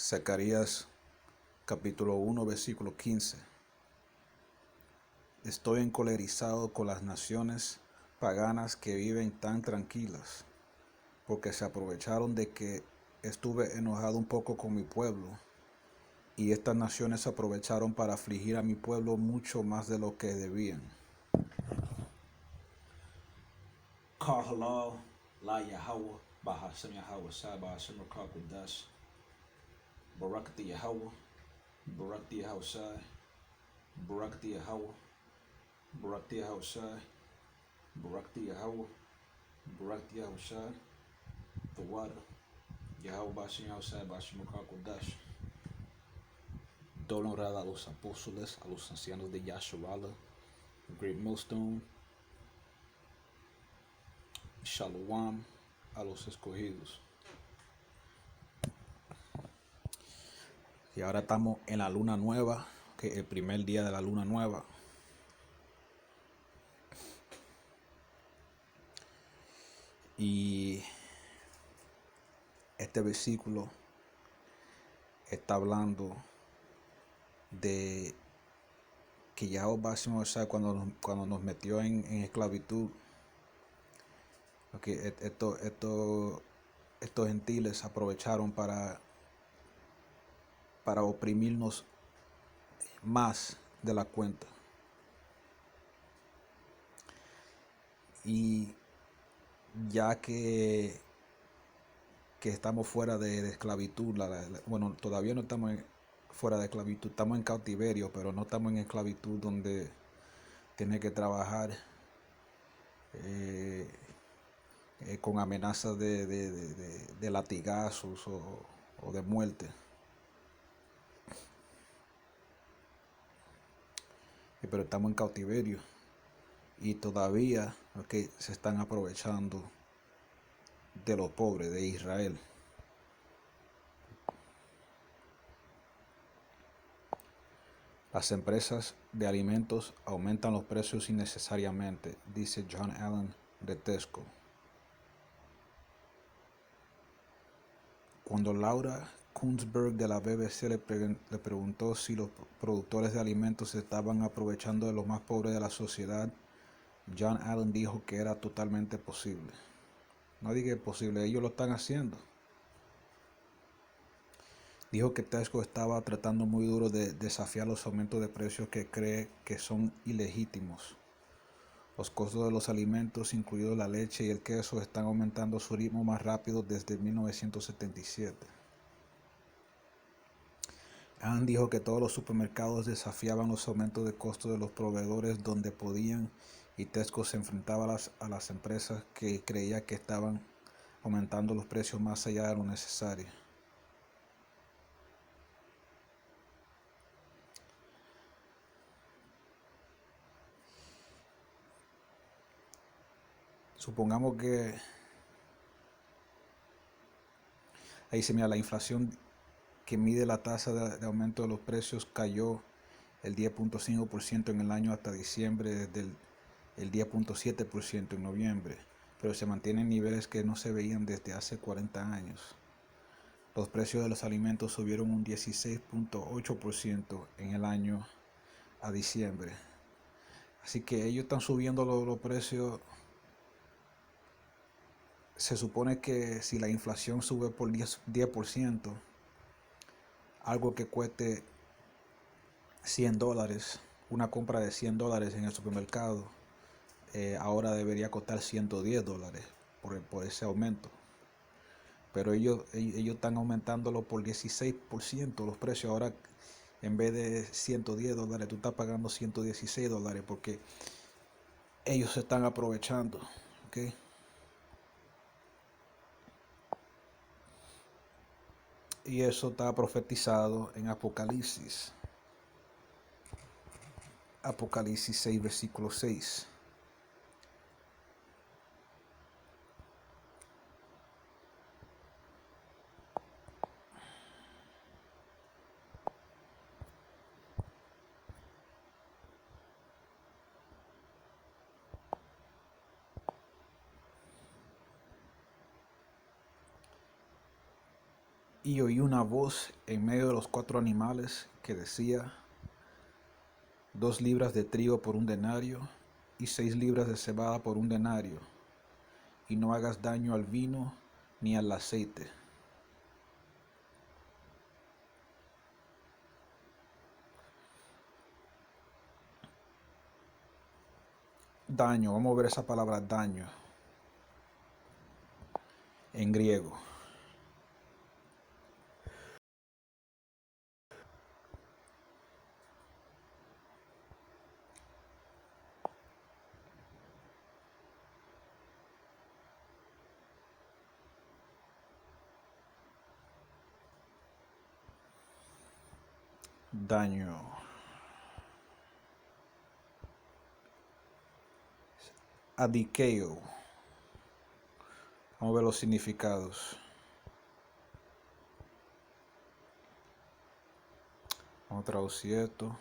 Zacarías capítulo 1 versículo 15. Estoy encolerizado con las naciones paganas que viven tan tranquilas, porque se aprovecharon de que estuve enojado un poco con mi pueblo, y estas naciones aprovecharon para afligir a mi pueblo mucho más de lo que debían. Halal, La Yahweh, Bahashem Yahweh, Sai Bahashem Rakakudash, Barakati Yahweh, Barakati Yahweh Sai, Barakati Yahweh, Barakati Yahweh Sai, Barakati Yahweh, Barakati Yahweh Sai, the water, Yahweh Bahashem Yahweh Sai, Bahashem Rakakudash. Doble honrada a los apóstoles, a los ancianos de Yasharala, Great Millstone, Shalom a los escogidos. Y ahora estamos en la luna nueva, que es el primer día de la luna nueva. Y este versículo está hablando de que Yahweh cuando nos metió en esclavitud, okay, estos gentiles aprovecharon para oprimirnos más de la cuenta. Y ya que estamos fuera de esclavitud, bueno, todavía no estamos fuera de esclavitud, estamos en cautiverio, pero no estamos en esclavitud donde tiene que trabajar con amenazas de latigazos o de muerte. Pero estamos en cautiverio y todavía se están aprovechando de los pobres de Israel. Las empresas de alimentos aumentan los precios innecesariamente, dice John Allen de Tesco. Cuando Laura Kunzberg de la BBC le preguntó si los productores de alimentos se estaban aprovechando de los más pobres de la sociedad, John Allen dijo que era totalmente posible. No diga posible, ellos lo están haciendo. Dijo que Tesco estaba tratando muy duro de desafiar los aumentos de precios que cree que son ilegítimos. Los costos de los alimentos, incluidos la leche y el queso, están aumentando a su ritmo más rápido desde 1977. Ann dijo que todos los supermercados desafiaban los aumentos de costos de los proveedores donde podían, y Tesco se enfrentaba a las empresas que creía que estaban aumentando los precios más allá de lo necesario. Supongamos que ahí se mira la inflación que mide la tasa de aumento de los precios cayó el 10.5% en el año hasta diciembre, desde el 10.7% en noviembre, pero se mantienen niveles que no se veían desde hace 40 años. Los precios de los alimentos subieron un 16.8% en el año a diciembre. Así que ellos están subiendo los precios. Se supone que si la inflación sube por 10%, algo que cueste $100, una compra de $100 en el supermercado, ahora debería costar $110 por ese aumento. Pero ellos están aumentándolo por 16% los precios. Ahora, en vez de $110, tú estás pagando $116 porque ellos se están aprovechando. ¿Okay? Y eso está profetizado en Apocalipsis. Apocalipsis 6, versículo 6. Y oí una voz en medio de los 4 animales que decía: 2 libras de trigo por un denario, y 6 libras de cebada por un denario, y no hagas daño al vino ni al aceite. Daño, vamos a ver esa palabra daño en griego. Daño. Adikeo. Vamos a ver los significados. Vamos a traducir esto.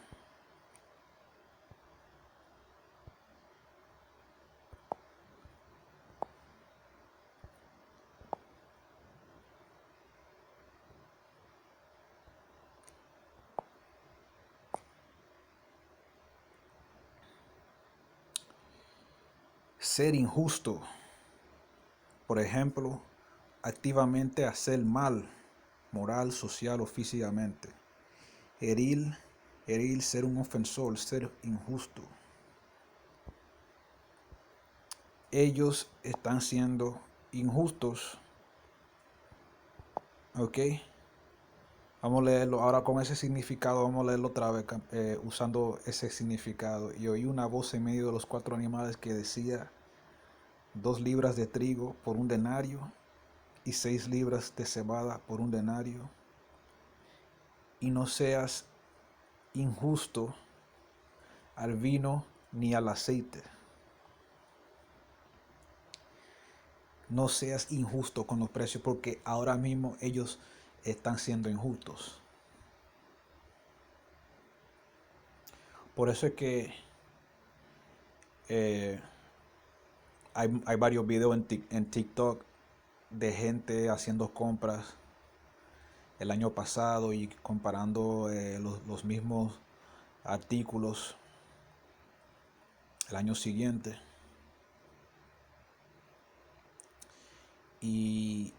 Ser injusto. Por ejemplo, activamente hacer mal, moral, social o físicamente. Herir, ser un ofensor, ser injusto. Ellos están siendo injustos. ¿Ok? Vamos a leerlo ahora con ese significado. Vamos a leerlo otra vez usando ese significado. Y oí una voz en medio de los 4 animales que decía: 2 libras de trigo por un denario, y 6 libras de cebada por un denario, y no seas injusto al vino ni al aceite. No seas injusto con los precios, porque ahora mismo ellos están siendo injustos. Por eso es que hay varios videos en TikTok de gente haciendo compras el año pasado y comparando los mismos artículos el año siguiente. Y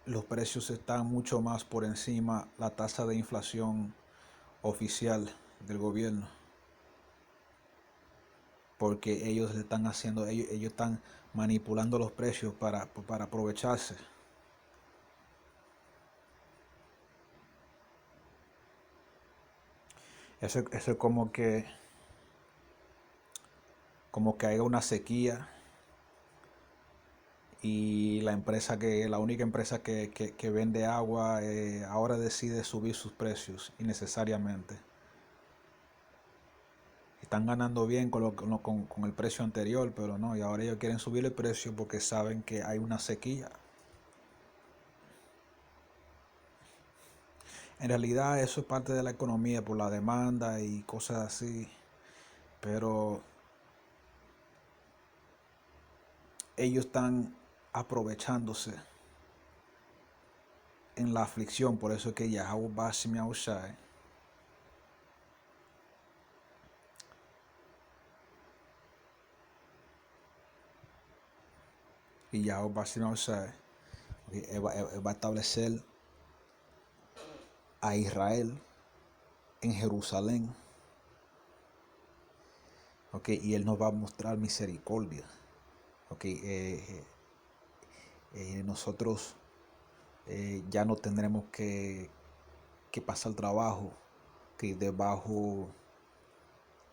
los precios están mucho más por encima la tasa de inflación oficial del gobierno, porque ellos están haciendo, ellos están manipulando los precios para aprovecharse. Eso es como que haya una sequía y la única empresa que vende agua ahora decide subir sus precios innecesariamente. Están ganando bien con el precio anterior, pero no, y ahora ellos quieren subir el precio porque saben que hay una sequía. En realidad eso es parte de la economía por la demanda y cosas así, pero ellos están aprovechándose en la aflicción. Por eso es que Yahweh Bashim Yahushai y Yahweh Bashim Yahushai él va a establecer a Israel en Jerusalén, okay, y él nos va a mostrar misericordia, okay. Nosotros ya no tendremos que pasar trabajo, que debajo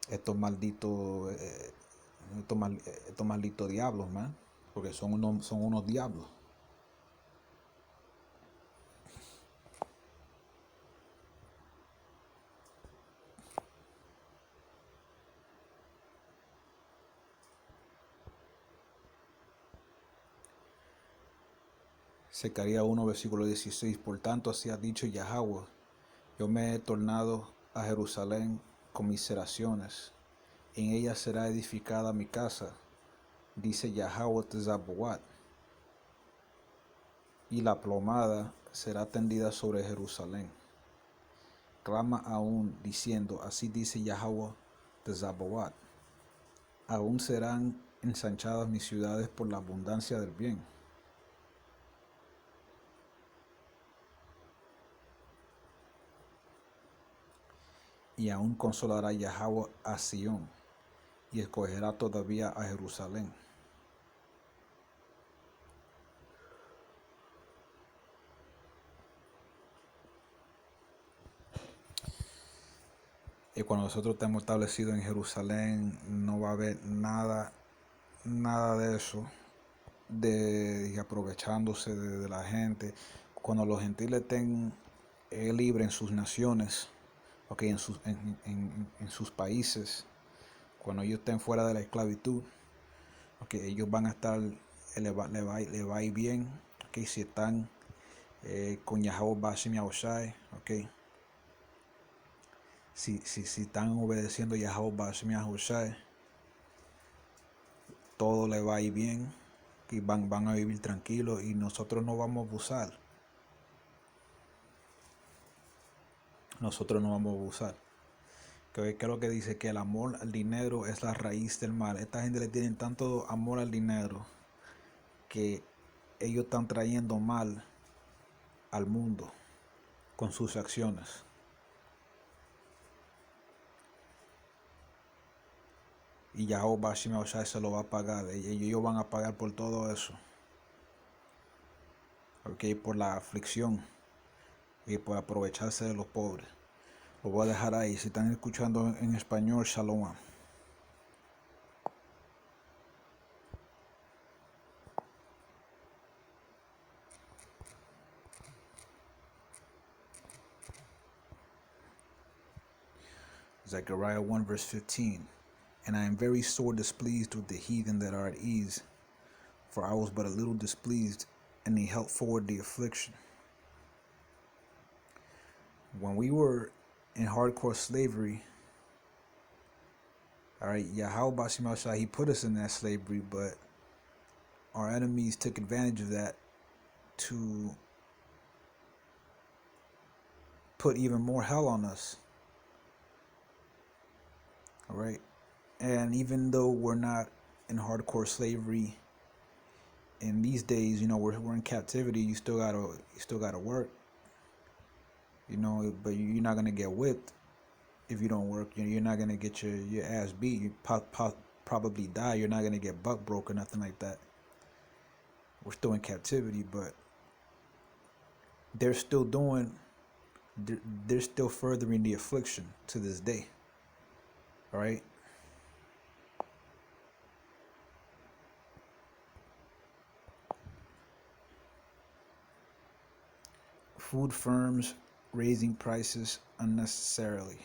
estos malditos estos malditos diablos, man, porque son unos diablos. Zacarías 1, versículo 16. Por tanto, así ha dicho Yahweh: yo me he tornado a Jerusalén con miseraciones, en ella será edificada mi casa, dice Yahweh Tzabaoth. y la plomada será tendida sobre Jerusalén. Clama aún diciendo, así dice Yahweh de Zaboat, aún serán ensanchadas mis ciudades por la abundancia del bien. Y aún consolará Yahweh a Sión, y escogerá todavía a Jerusalén. Y cuando nosotros estemos establecidos en Jerusalén, no va a haber nada de eso, de aprovechándose de la gente. Cuando los gentiles estén libres en sus naciones, okay, en sus países, cuando ellos estén fuera de la esclavitud, okay, ellos van a estar, le va a ir bien, okay, si están con Yahweh Bashim Yahushai, okay. Si están obedeciendo a Yahweh Bashim Yahushai, todo le va a ir bien, y van a vivir tranquilos, y nosotros no vamos a abusar. Nosotros no vamos a abusar. ¿Qué es lo que dice? Que el amor al dinero es la raíz del mal. Esta gente le tienen tanto amor al dinero que ellos están trayendo mal al mundo con sus acciones. Y Yahweh Bashim Yahushai se lo va a pagar. Ellos van a pagar por todo eso. Okay, por la aflicción y por aprovecharse de los pobres. Lo voy a dejar ahí. Si están escuchando en español, shalom. Zechariah 1 verse 15. And I am very sore displeased with the heathen that are at ease, for I was but a little displeased, and he helped forward the affliction. When we were in hardcore slavery, alright, Yahweh Bashim Yahushai, he put us in that slavery, but our enemies took advantage of that to put even more hell on us. Alright? And even though we're not in hardcore slavery in these days, we're in captivity, you still gotta work. But you're not gonna get whipped if you don't work. You're not gonna get your ass beat. You probably die. You're not gonna get buck broke or nothing like that. We're still in captivity, but they're still furthering the affliction to this day. All right. Food firms raising prices unnecessarily.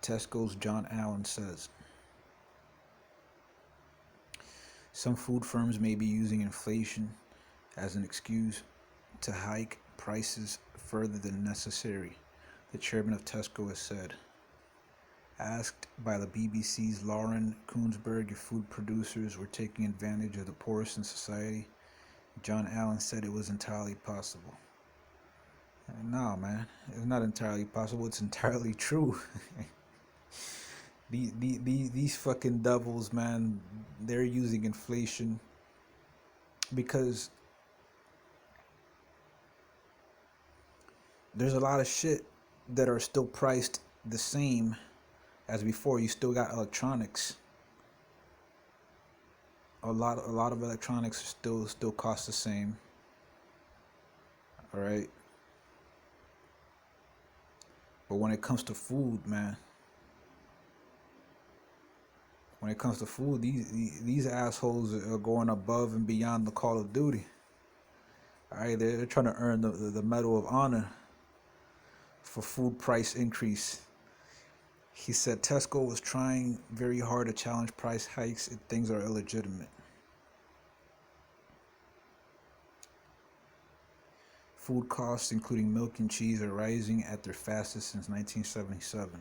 Tesco's John Allen says, some food firms may be using inflation as an excuse to hike prices further than necessary, the chairman of Tesco has said. Asked by the BBC's Lauren Koonsberg if food producers were taking advantage of the poorest in society, John Allen said it was entirely possible. No, man, it's not entirely possible. It's entirely true. These fucking devils, man, they're using inflation because there's a lot of shit that are still priced the same as before. You still got electronics. A lot of electronics still cost the same. All right. But when it comes to food, man, these assholes are going above and beyond the Call of Duty. All right, they're trying to earn the Medal of Honor for food price increase. He said Tesco was trying very hard to challenge price hikes if things are illegitimate. Food costs, including milk and cheese, are rising at their fastest since 1977.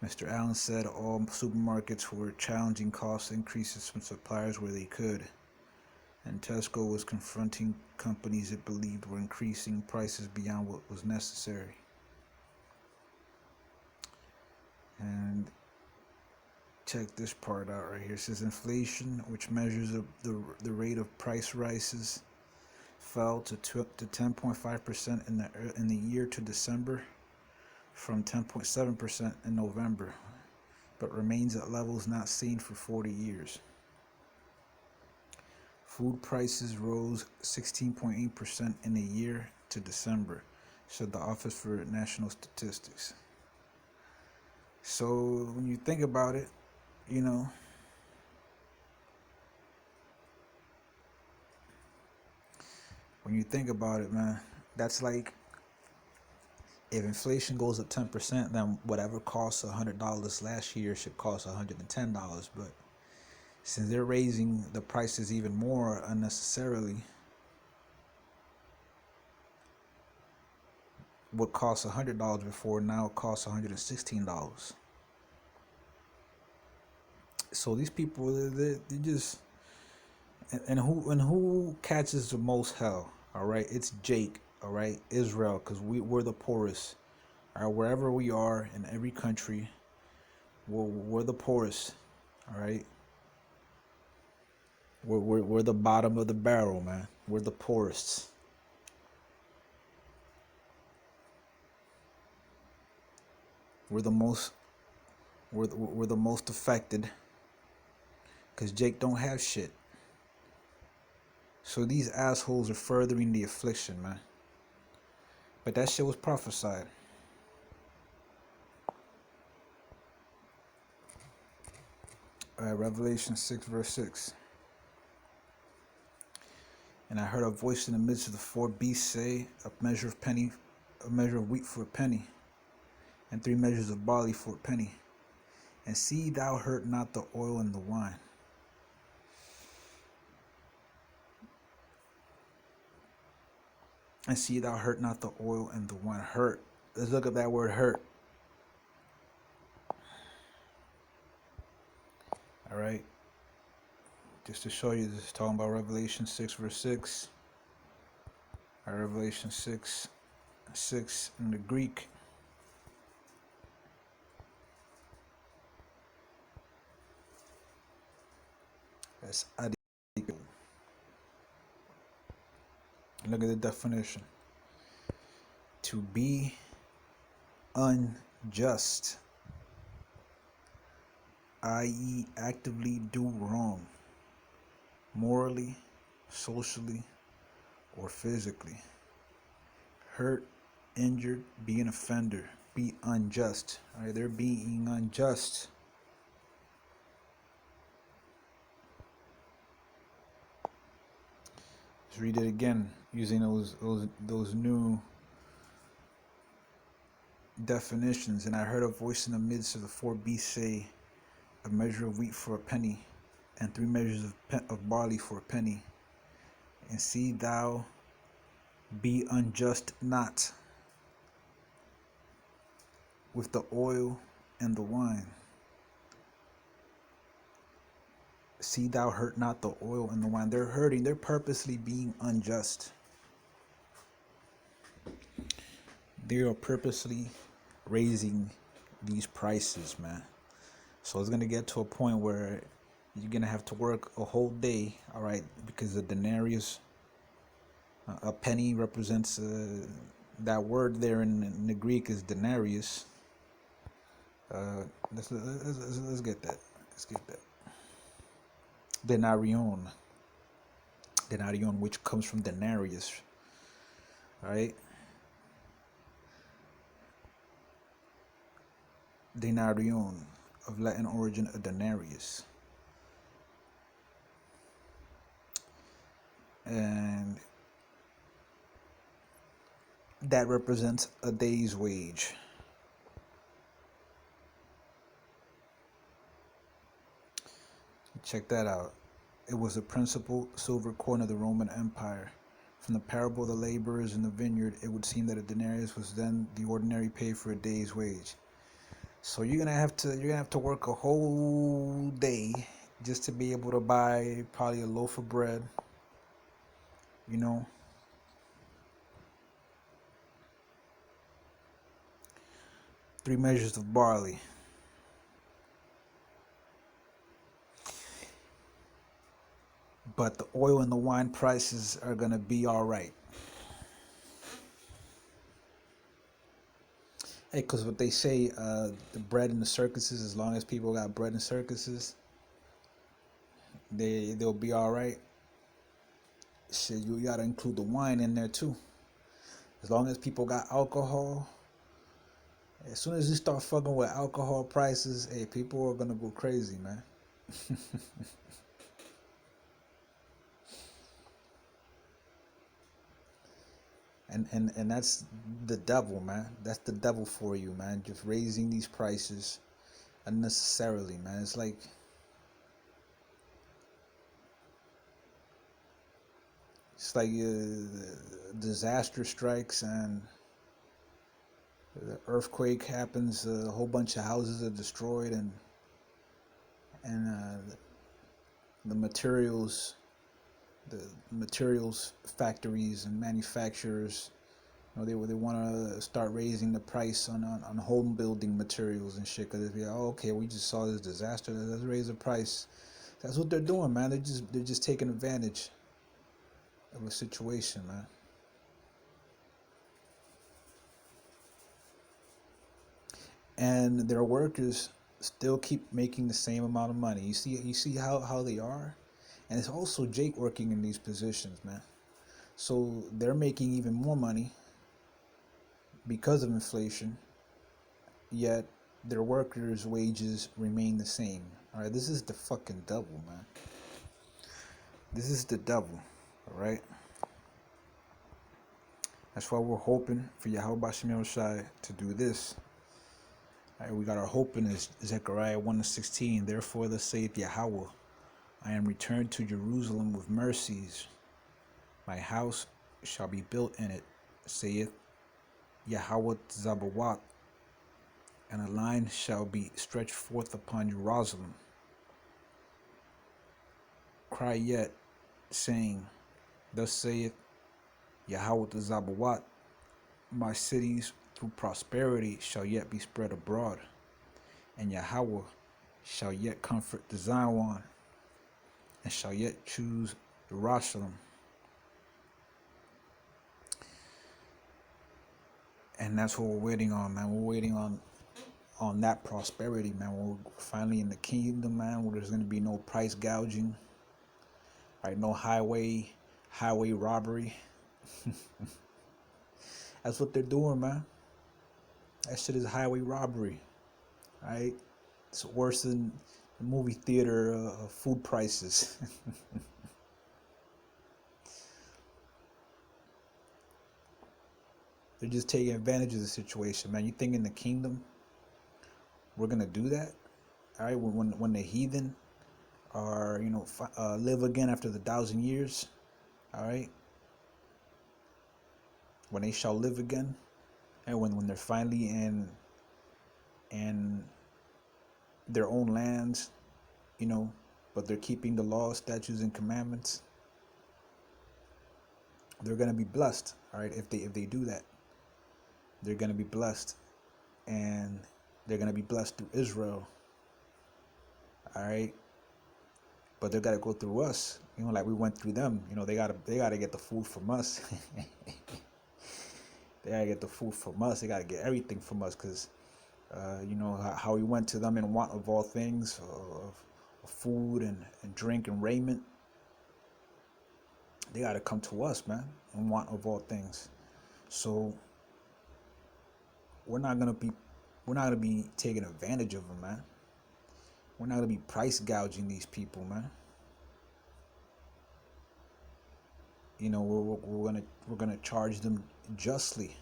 Mr. Allen said all supermarkets were challenging cost increases from suppliers where they could. and Tesco was confronting companies it believed were increasing prices beyond what was necessary. And check this part out right here. It says inflation, which measures the rate of price rises, fell to 10.5% in the year to December, from 10.7% in November, but remains at levels not seen for 40 years. Food prices rose 16.8% in the year to December, said the Office for National Statistics. So when you think about it, you know, when you think about it, man, that's like, if inflation goes up 10%, then whatever costs $100 last year should cost $110. But since they're raising the prices even more unnecessarily, what cost $100 before now costs $116. So these people, they just, and who catches the most hell? All right, it's Jake. All right, Israel, because we're the poorest. All right, wherever we are in every country, we're the poorest. All right, we're the bottom of the barrel, man. We're the poorest. We're the most affected, because Jake don't have shit. So these assholes are furthering the affliction, man. But that shit was prophesied. All right, Revelation 6 verse 6. And I heard a voice in the midst of the four beasts say, a measure of wheat for a penny, and 3 measures of barley for a penny. And see thou hurt not the oil and the wine. And see thou hurt not the oil and the wine. Hurt. Let's look at that word hurt. All right. Just to show you, this is talking about Revelation 6 verse 6. All right, Revelation 6 in the Greek. That's edification. Look at the definition. To be unjust, i.e. actively do wrong, morally, socially, or physically. Hurt, injured, be an offender, be unjust. All right, they're being unjust. Let's read it again using those new definitions. And I heard a voice in the midst of the four beasts say, a measure of wheat for a penny, and 3 measures of barley for a penny. And see thou be unjust not with the oil and the wine. See thou hurt not the oil and the wine. They're hurting. They're purposely being unjust. They are purposely raising these prices, man. So it's going to get to a point where you're going to have to work a whole day, all right, because the denarius, a penny represents, that word there in the Greek is denarius. Let's get that. Let's get that. Denarion, which comes from denarius, right? Denarion, of Latin origin, a denarius. And that represents a day's wage. Check that out. It was the principal silver coin of the Roman Empire. From the parable of the laborers in the vineyard, it would seem that a denarius was then the ordinary pay for a day's wage. So you're gonna have to work a whole day just to be able to buy probably a loaf of bread, you know, 3 measures of barley. But the oil and the wine prices are gonna be all right. Hey, cause what they say, the bread in the circuses, as long as people got bread in circuses, they'll be all right. Shit, you gotta include the wine in there too. As long as people got alcohol, as soon as you start fucking with alcohol prices, hey, people are gonna go crazy, man. And that's the devil, man. That's the devil for you, man. Just raising these prices unnecessarily, man. It's like disaster strikes and the earthquake happens. A whole bunch of houses are destroyed, and the materials factories and manufacturers, they want to start raising the price on home building materials and shit, because they're like, oh, okay, we just saw this disaster, let's raise the price. That's what they're doing, man. They're just taking advantage of a situation, man. And their workers still keep making the same amount of money. You see how they are. And it's also Jake working in these positions, man. So they're making even more money because of inflation, yet their workers' wages remain the same. All right, this is the fucking devil, man. This is the devil, all right? That's why we're hoping for Yahweh Shem Shai to do this. All right, we got our hope in Zechariah 1:16. Therefore, thus saith Yahweh, I am returned to Jerusalem with mercies. My house shall be built in it, saith Yahweh Zabawat, and a line shall be stretched forth upon Jerusalem. Cry yet, saying, thus saith Yahweh Zabawat, my cities through prosperity shall yet be spread abroad, and Yahweh shall yet comfort the Zion, and shall yet choose Jerusalem. And that's what we're waiting on, man. We're waiting on that prosperity, man. We're finally in the kingdom, man, where there's gonna be no price gouging, right? No highway robbery. That's what they're doing, man. That shit is highway robbery, right? It's worse than the movie theater food prices. They're just taking advantage of the situation, man. You think in the kingdom we're gonna do that? All right, when the heathen are, live again after the 1,000 years, all right, when they shall live again, and when they're finally in their own lands, but they're keeping the laws, statutes, and commandments, they're gonna be blessed, all right. If they do that, they're gonna be blessed, and they're gonna be blessed through Israel, all right. But they gotta go through us, like we went through them. They gotta get the food from us. They gotta get the food from us. They gotta get everything from us, because how we went to them in want of all things, of food and drink and raiment. They gotta come to us, man, in want of all things. So we're not gonna be taking advantage of them, man. We're not gonna be price gouging these people, man. We're gonna charge them justly.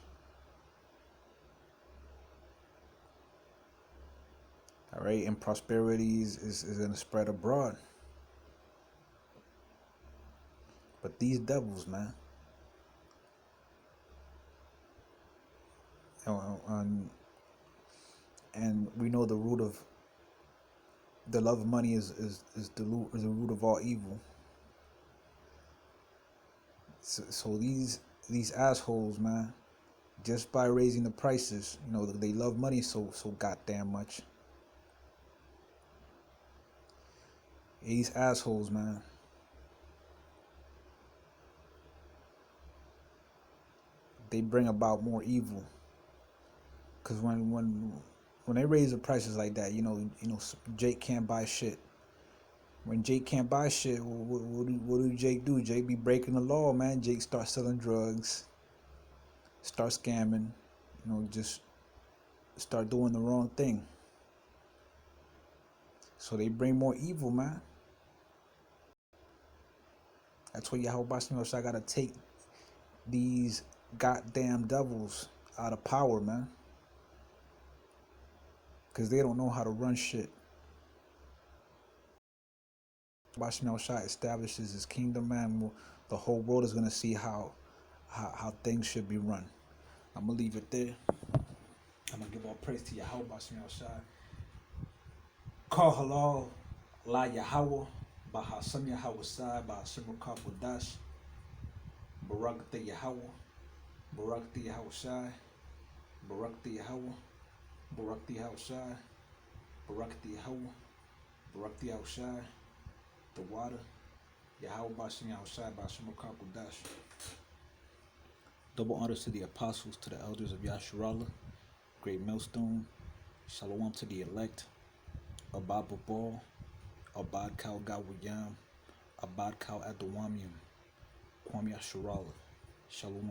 All right, and prosperity is gonna spread abroad. But these devils, man, and we know the root of the love of money is the root of all evil. So these assholes, man, just by raising the prices, you know, they love money so goddamn much. These assholes, man. They bring about more evil. Cause when they raise the prices like that, you know, Jake can't buy shit. When Jake can't buy shit, what do Jake do? Jake be breaking the law, man. Jake starts selling drugs, start scamming, you know, just start doing the wrong thing. So they bring more evil, man. That's why Yahweh gotta take these goddamn devils out of power, man. Cause they don't know how to run shit. Yahweh establishes his kingdom, man. The whole world is gonna see how things should be run. I'm gonna leave it there. I'm gonna give all praise to Yahweh Shai. Call halal, la Yahweh, Bahasam Yahweh Sai, Bahasam Kodash, Barakta Yahweh, Barakta Yahweh Shai, Barakta Yahweh, Barakta Yahweh Shai, Barakta Yahweh, Barakta Yahweh Shai, the water, Yahweh Bahasam Yahweh Shai, Bahasam Kodash. Double honors to the apostles, to the elders of Yasharala, great millstone. Shalom to the elect. Abad Babal, Abad Kal Gawayam, Abad Kal Adawamium, Kwam Yasharala. Shalom.